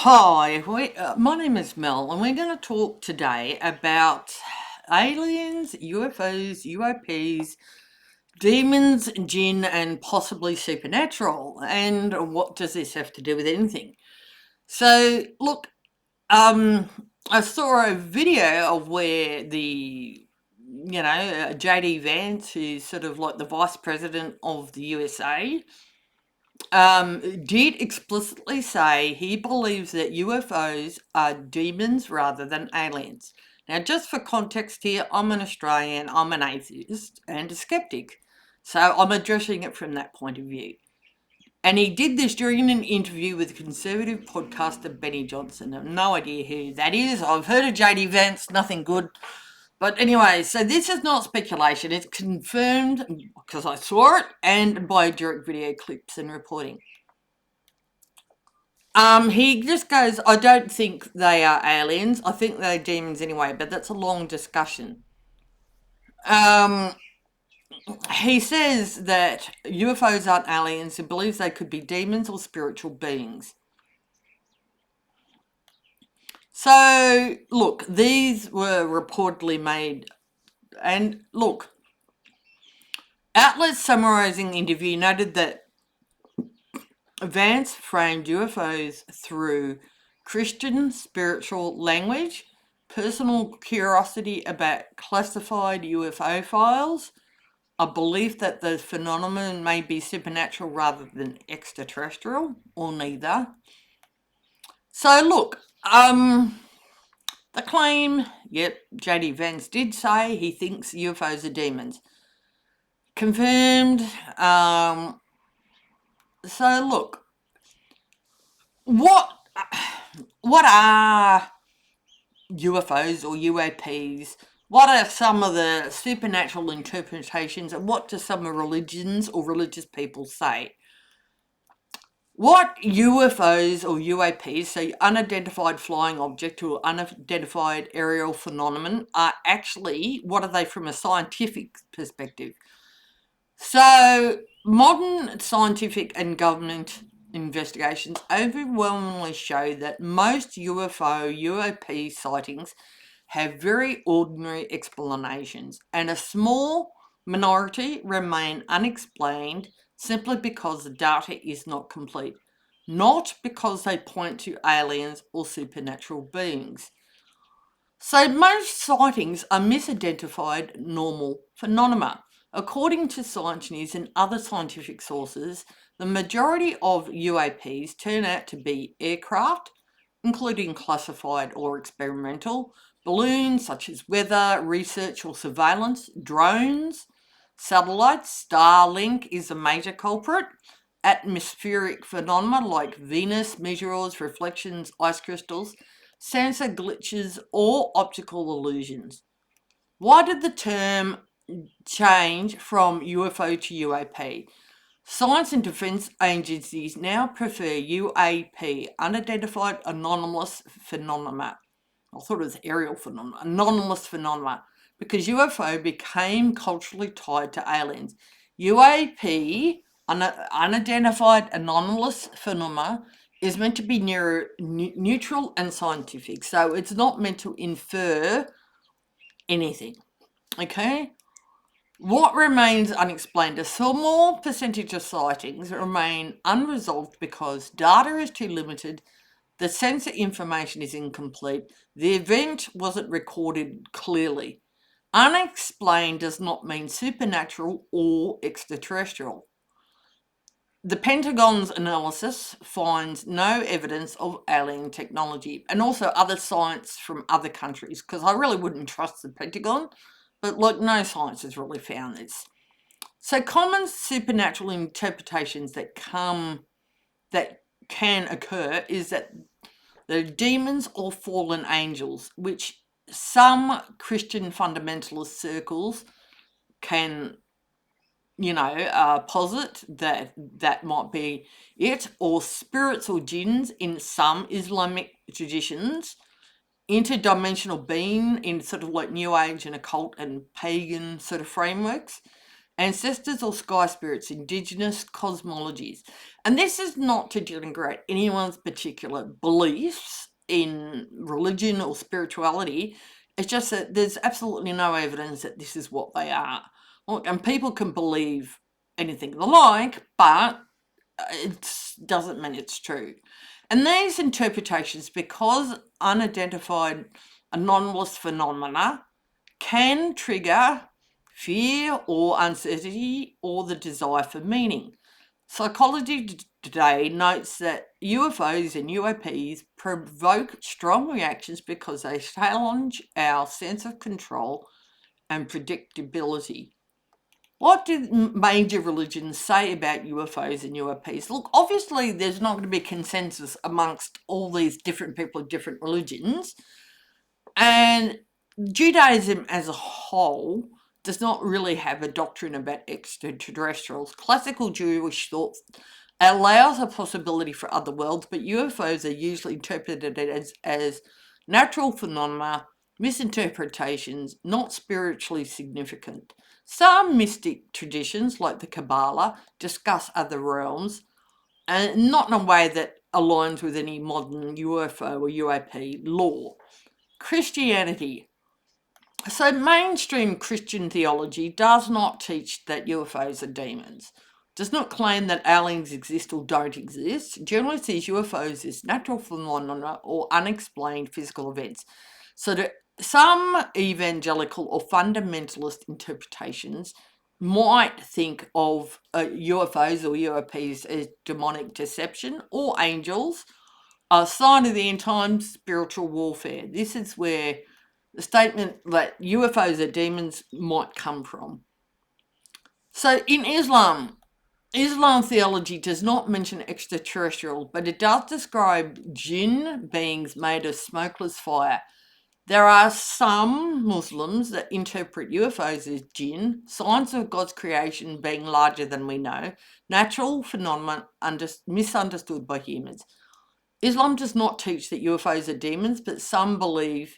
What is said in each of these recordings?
Hi, my name is Mel, and we're going to talk today about aliens, UFOs, UAPs, demons, jinn, and possibly supernatural. And what does this have to do with anything? So, look, I saw a video of where JD Vance, who's sort of like the vice president of the USA, did explicitly say he believes that UFOs are demons rather than aliens. Now, just for context here, I'm an Australian, I'm an atheist and a skeptic. So I'm addressing it from that point of view. And he did this during an interview with conservative podcaster Benny Johnson. I have no idea who that is. I've heard of JD Vance, nothing good. But anyway, so this is not speculation. It's confirmed because I saw it and by direct video clips and reporting. He just goes, I don't think they are aliens. I think they're demons anyway, but that's a long discussion. He says that UFOs aren't aliens. He believes they could be demons or spiritual beings. So, look, these were reportedly made, and look, outlets summarising the interview noted that Vance framed UFOs through Christian spiritual language, personal curiosity about classified UFO files, a belief that the phenomenon may be supernatural rather than extraterrestrial, or neither. So look, the claim, yep, JD Vance did say he thinks UFOs are demons. Confirmed. So look, what are UFOs or UAPs? What are some of the supernatural interpretations, and what do some religions or religious people say? What UFOs or UAPs, so unidentified flying object or unidentified aerial phenomenon, are actually, what are they from a scientific perspective? So modern scientific and government investigations overwhelmingly show that most UFO, UAP sightings have very ordinary explanations, and a small minority remain unexplained simply because the data is not complete, not because they point to aliens or supernatural beings. So most sightings are misidentified normal phenomena. According to Science News and other scientific sources, the majority of UAPs turn out to be aircraft, including classified or experimental, balloons such as weather, research or surveillance, drones, satellites, Starlink is a major culprit, atmospheric phenomena like Venus, meteors, reflections, ice crystals, sensor glitches or optical illusions. Why did the term change from UFO to UAP? Science and defence agencies now prefer UAP, unidentified anomalous phenomena. I thought it was aerial phenomena, anomalous phenomena, because UFO became culturally tied to aliens. UAP, unidentified anomalous phenomena, is meant to be neutral and scientific, so it's not meant to infer anything. Okay? What remains unexplained? A small percentage of sightings remain unresolved because data is too limited, the sensor information is incomplete, the event wasn't recorded clearly. Unexplained does not mean supernatural or extraterrestrial. The Pentagon's analysis finds no evidence of alien technology, and also other science from other countries, because I really wouldn't trust the Pentagon, but look, no science has really found this. So common supernatural interpretations that can occur is that they're demons or fallen angels, which some Christian fundamentalist circles can posit that might be it, or spirits or jinns in some Islamic traditions, interdimensional being in sort of like New Age and occult and pagan sort of frameworks, ancestors or sky spirits, indigenous cosmologies. And this is not to denigrate anyone's particular beliefs in religion or spirituality. It's just that there's absolutely no evidence that this is what they are. Look, and people can believe anything they like, but it doesn't mean it's true. And these interpretations, because unidentified anomalous phenomena, can trigger fear or uncertainty or the desire for meaning. Psychology today notes that UFOs and UAPs provoke strong reactions because they challenge our sense of control and predictability. What do major religions say about UFOs and UAPs? Look, obviously there's not going to be consensus amongst all these different people of different religions, and Judaism as a whole does not really have a doctrine about extraterrestrials. Classical Jewish thought allows a possibility for other worlds, but UFOs are usually interpreted as natural phenomena, misinterpretations, not spiritually significant. Some mystic traditions, like the Kabbalah, discuss other realms, and not in a way that aligns with any modern UFO or UAP law. Christianity. So, mainstream Christian theology does not teach that UFOs are demons, does not claim that aliens exist or don't exist, generally sees UFOs as natural phenomena or unexplained physical events. So, some evangelical or fundamentalist interpretations might think of UFOs or UAPs as demonic deception or angels, a sign of the end times, spiritual warfare. This is where the statement that UFOs are demons might come from. So in Islam theology does not mention extraterrestrial, but it does describe jinn, beings made of smokeless fire. There are some Muslims that interpret UFOs as jinn, signs of God's creation being larger than we know, natural phenomena misunderstood by humans. Islam does not teach that UFOs are demons, but some believe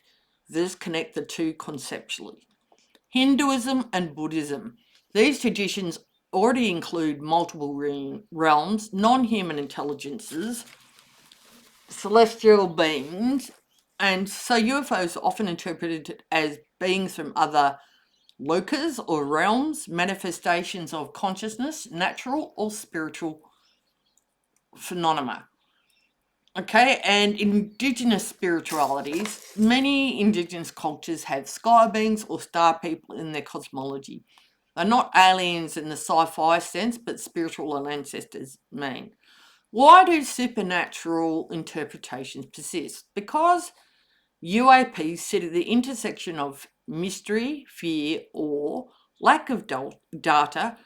this connect the two conceptually. Hinduism and Buddhism. These traditions already include multiple realms, non-human intelligences, celestial beings, and so UFOs are often interpreted as beings from other lokas or realms, manifestations of consciousness, natural or spiritual phenomena. Okay, and indigenous spiritualities. Many indigenous cultures have sky beings or star people in their cosmology. They're not aliens in the sci-fi sense, but spiritual ancestors mean. Why do supernatural interpretations persist? Because UAPs sit at the intersection of mystery, fear, awe, lack of data,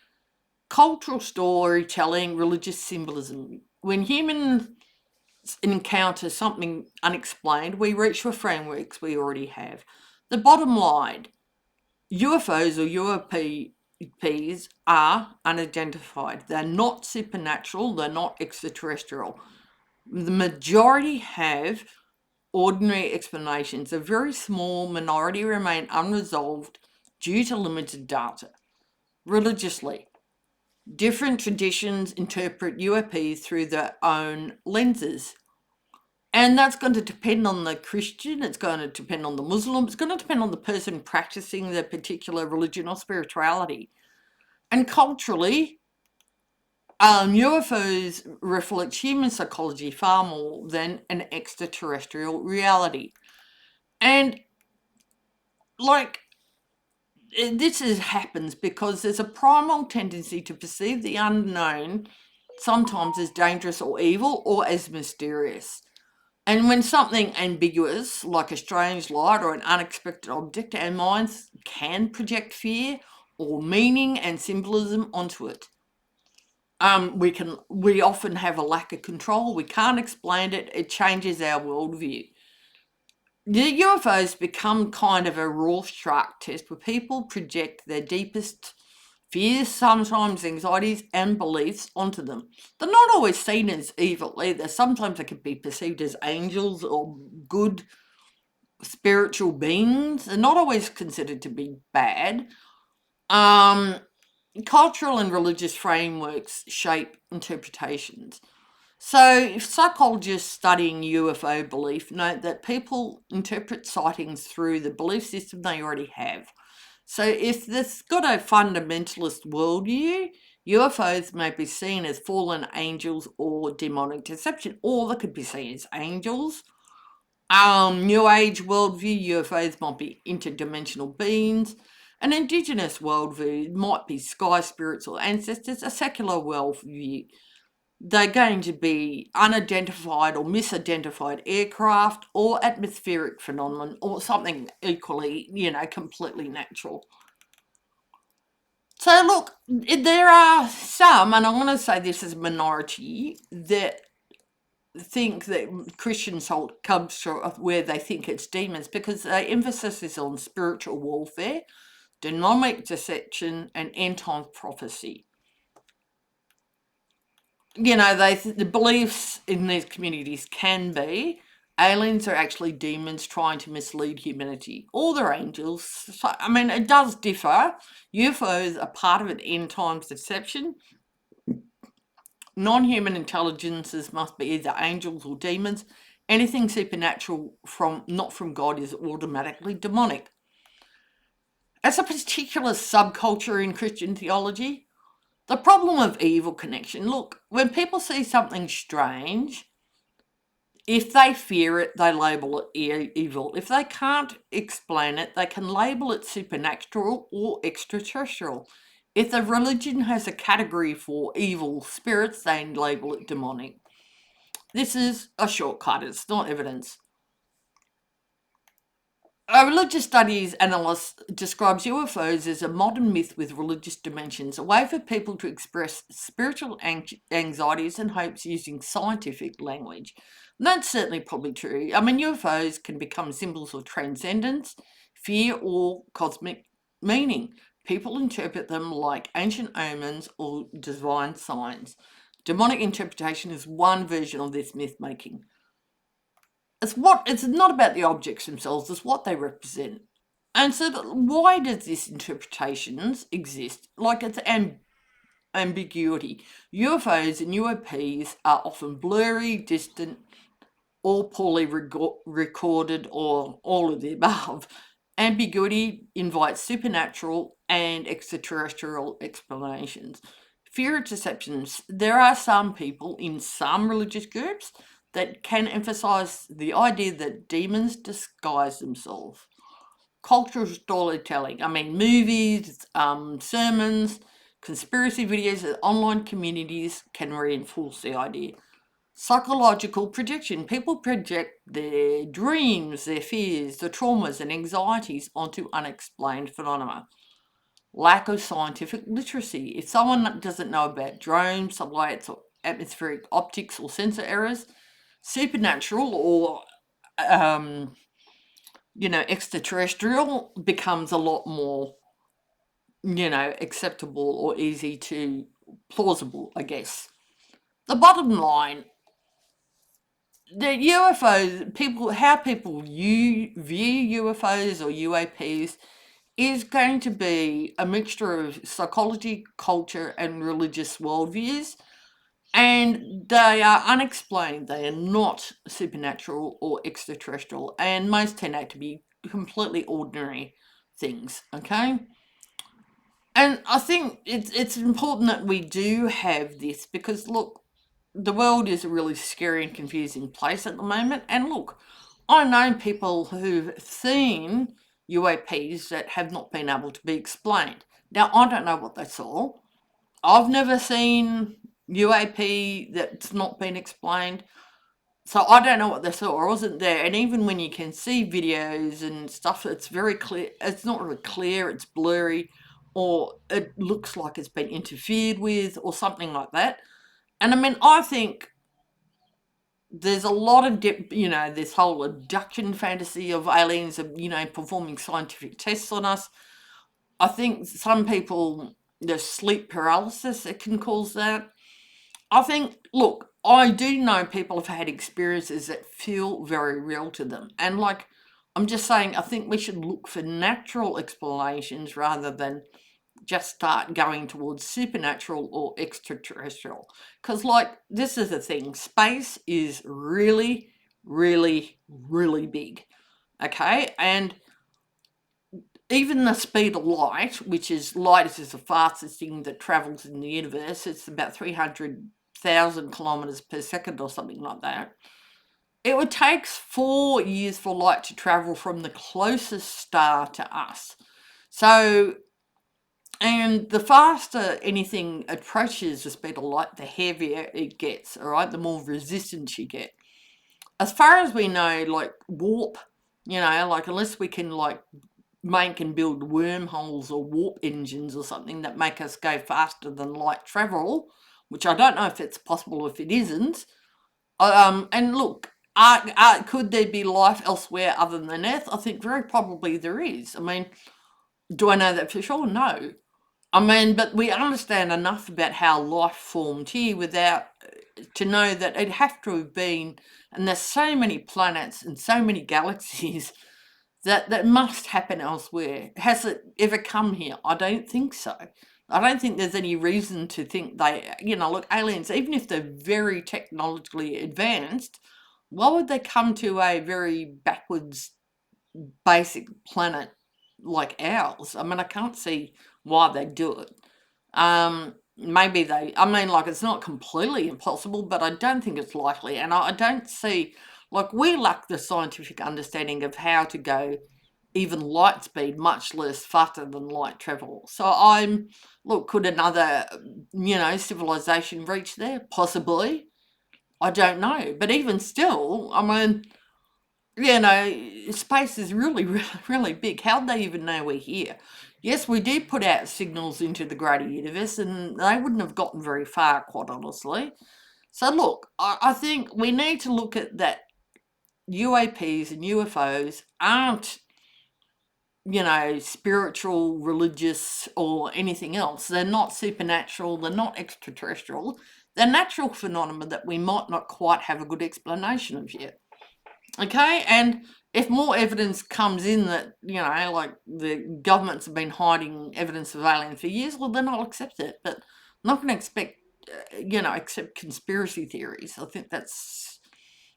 cultural storytelling, religious symbolism. When humans encounter something unexplained, we reach for frameworks we already have. The bottom line, UFOs or UAPs are unidentified. They're not supernatural, they're not extraterrestrial. The majority have ordinary explanations. A very small minority remain unresolved due to limited data. Religiously, different traditions interpret UAPs through their own lenses. And that's going to depend on the Christian, it's going to depend on the Muslim, it's going to depend on the person practicing their particular religion or spirituality. And culturally, UFOs reflect human psychology far more than an extraterrestrial reality. And happens because there's a primal tendency to perceive the unknown sometimes as dangerous or evil or as mysterious. And when something ambiguous, like a strange light or an unexpected object, our minds can project fear or meaning and symbolism onto it. We often have a lack of control. We can't explain it. It changes our worldview. The UFOs become kind of a Rorschach test where people project their deepest fears, sometimes anxieties and beliefs onto them. They're not always seen as evil either. Sometimes they can be perceived as angels or good spiritual beings. They're not always considered to be bad. cultural and religious frameworks shape interpretations. So, psychologists studying UFO belief note that people interpret sightings through the belief system they already have. So, if they've got a fundamentalist worldview, UFOs may be seen as fallen angels or demonic deception, or they could be seen as angels. New Age worldview, UFOs might be interdimensional beings. An indigenous worldview might be sky spirits or ancestors. A secular worldview, they're going to be unidentified or misidentified aircraft or atmospheric phenomenon or something equally, completely natural. So look, there are some, and I'm going to say this as a minority, that think that Christian salt comes from where they think it's demons because the emphasis is on spiritual warfare, demonic deception, and end time prophecy. The beliefs in these communities can be aliens are actually demons trying to mislead humanity, or they're angels. So, it does differ. UFOs are part of an end times deception. Non-human intelligences must be either angels or demons. Anything supernatural not from God is automatically demonic. As a particular subculture in Christian theology, the problem of evil connection. Look, when people see something strange, if they fear it, they label it evil. If they can't explain it, they can label it supernatural or extraterrestrial. If the religion has a category for evil spirits, they label it demonic. This is a shortcut, it's not evidence. A religious studies analyst describes UFOs as a modern myth with religious dimensions, a way for people to express spiritual anxieties and hopes using scientific language. And that's certainly probably true. UFOs can become symbols of transcendence, fear, or cosmic meaning. People interpret them like ancient omens or divine signs. Demonic interpretation is one version of this myth making. It's not about the objects themselves, it's what they represent. And so why does this interpretations exist? Like it's ambiguity. UFOs and UAPs are often blurry, distant, or poorly recorded, or all of the above. Ambiguity invites supernatural and extraterrestrial explanations. Fear of deceptions. There are some people in some religious groups that can emphasize the idea that demons disguise themselves. Cultural storytelling. Movies, sermons, conspiracy videos, and online communities can reinforce the idea. Psychological projection. People project their dreams, their fears, their traumas, and anxieties onto unexplained phenomena. Lack of scientific literacy. If someone doesn't know about drones, satellites, or atmospheric optics or sensor errors, supernatural or extraterrestrial becomes a lot more acceptable or easy to plausible, I guess. The bottom line, the UFOs, how people view UFOs or UAPs is going to be a mixture of psychology, culture, and religious worldviews. And they are unexplained. They are not supernatural or extraterrestrial. And most turn out to be completely ordinary things, okay? And I think it's important that we do have this because, look, the world is a really scary and confusing place at the moment. And look, I know people who've seen UAPs that have not been able to be explained. Now, I don't know what they saw. I've never seen UAP that's not been explained. So I don't know what they saw. I wasn't there. And even when you can see videos and stuff, it's very clear. It's not really clear. It's blurry, or it looks like it's been interfered with, or something like that. And I think there's a lot of this whole abduction fantasy of aliens, performing scientific tests on us. I think some people, there's sleep paralysis that can cause that. I think, look, I do know people have had experiences that feel very real to them. And I'm just saying, I think we should look for natural explanations rather than just start going towards supernatural or extraterrestrial. Because, like, this is the thing, space is really, really, really big. Okay, and even the speed of light, which is light is the fastest thing that travels in the universe, it's about 300,000 kilometers per second or something like that. It would take 4 years for light to travel from the closest star to us. So, and the faster anything approaches the speed of light, the heavier it gets, all right, the more resistance you get. As far as we know, like warp, like unless we can like make and build wormholes or warp engines or something that make us go faster than light travel, which I don't know if it's possible, if it isn't. And look, could there be life elsewhere other than Earth? I think very probably there is. I mean, do I know that for sure? No. I mean, but we understand enough about how life formed here without to know that it'd have to have been, and there's so many planets and so many galaxies that must happen elsewhere. Has it ever come here? I don't think so. I don't think there's any reason to think they, look, aliens, even if they're very technologically advanced, why would they come to a very backwards, basic planet like ours? I mean, I can't see why they do it. Maybe like, it's not completely impossible, but I don't think it's likely. And I don't see, like, we lack the scientific understanding of how to go even light speed, much less faster than light travel. So could another, civilization reach there? Possibly. I don't know. But even still, I mean, space is really, really, really big. How'd they even know we're here? Yes, we do put out signals into the greater universe, and they wouldn't have gotten very far, quite honestly. So look, I think we need to look at that UAPs and UFOs aren't, spiritual, religious, or anything else. They're not supernatural, they're not extraterrestrial. They're natural phenomena that we might not quite have a good explanation of yet. Okay, and if more evidence comes in that, like the governments have been hiding evidence of aliens for years, well, then I'll accept it. But I'm not going to accept conspiracy theories. I think that's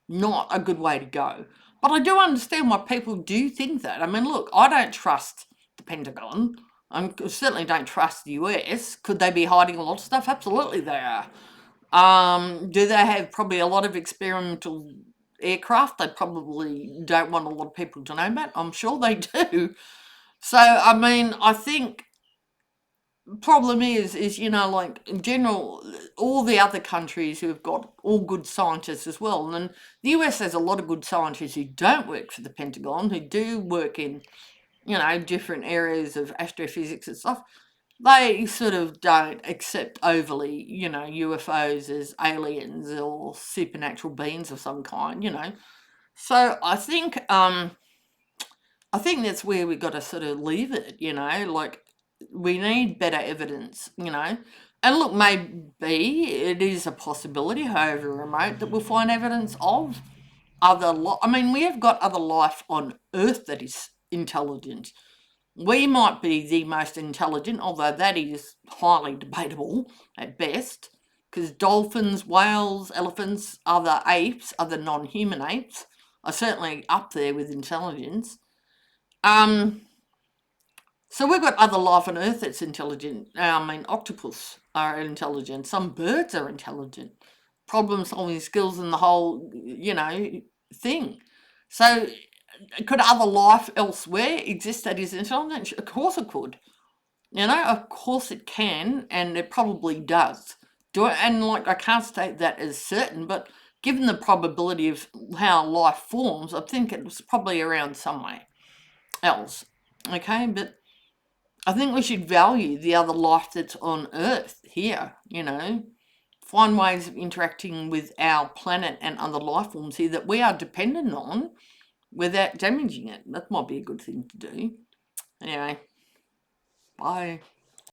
not a good way to go. But I do understand why people do think that. I mean, look, I don't trust the Pentagon. I certainly don't trust the US. Could they be hiding a lot of stuff? Absolutely they are. Do they have probably a lot of experimental aircraft they probably don't want a lot of people to know about? I'm sure they do. So, I mean, I think problem is like in general, all the other countries who have got all good scientists as well, and the US has a lot of good scientists who don't work for the Pentagon, who do work in different areas of astrophysics and stuff. They sort of don't accept overly UFOs as aliens or supernatural beings of some kind. So I think that's where we got to sort of leave it, like we need better evidence, And look, maybe it is a possibility, however remote, that we'll find evidence of I mean, we have got other life on Earth that is intelligent. We might be the most intelligent, although that is highly debatable at best, because dolphins, whales, elephants, other apes, other non-human apes, are certainly up there with intelligence. So we've got other life on Earth that's intelligent. I mean, octopus are intelligent. Some birds are intelligent. Problem-solving skills and the whole, thing. So could other life elsewhere exist that is intelligent? Of course it could. Of course it can, and it probably does. And like, I can't state that as certain, but given the probability of how life forms, I think it's probably around somewhere else. Okay, but I think we should value the other life that's on Earth here, find ways of interacting with our planet and other life forms here that we are dependent on without damaging it. That might be a good thing to do. Anyway, bye.